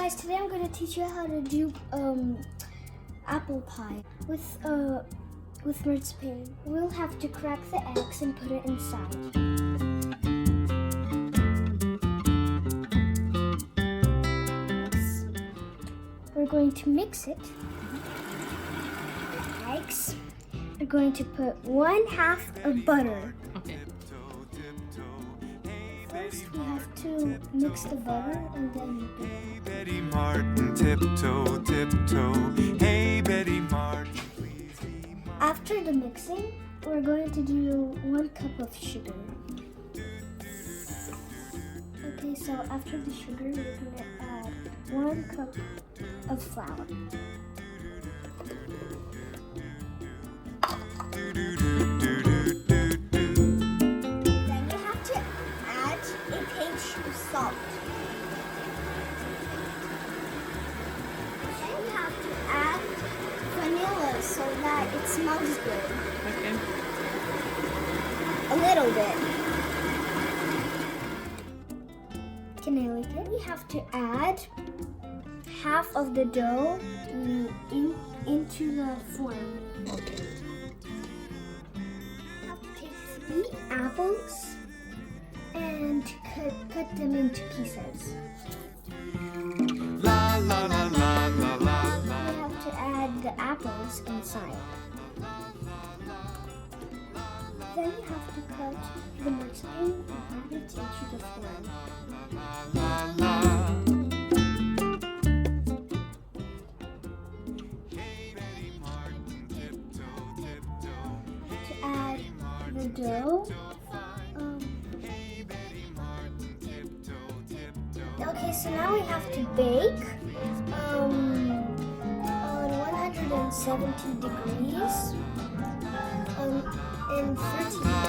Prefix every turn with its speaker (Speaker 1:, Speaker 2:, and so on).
Speaker 1: guys, today I'm going to teach you how to do apple pie with marzipan. We'll have to crack the eggs and put it inside. Next, we're going to mix it. Eggs. We're going to put 1/2 of butter.
Speaker 2: Okay.
Speaker 1: First, we have to mix the butter and then
Speaker 3: Hey Betty Martin, tiptoe, tiptoe. Hey Betty Martin, please be mine.
Speaker 1: after the mixing, we're going to do 1 cup of sugar. Okay, so after the sugar, we're going to add 1 cup of flour. Then you have to add a pinch of salt. Then you have to add vanilla so that it smells good.
Speaker 2: Okay.
Speaker 1: A little bit. Can I lick it? We have to add half of the dough into the form.
Speaker 2: Okay.
Speaker 1: We have to take 3 apples and cut them into pieces.
Speaker 3: La la la la la la
Speaker 1: We
Speaker 3: la.
Speaker 1: have to add the apples inside. Then you have to cut the marzipan and add it into the form.
Speaker 3: La la. Hey Betty Martin, tiptoe, tiptoe.
Speaker 1: To add the dough.
Speaker 3: Hey Betty Martin, tiptoe, tiptoe.
Speaker 1: Okay, so now we have to bake on 170 degrees in 30 minutes.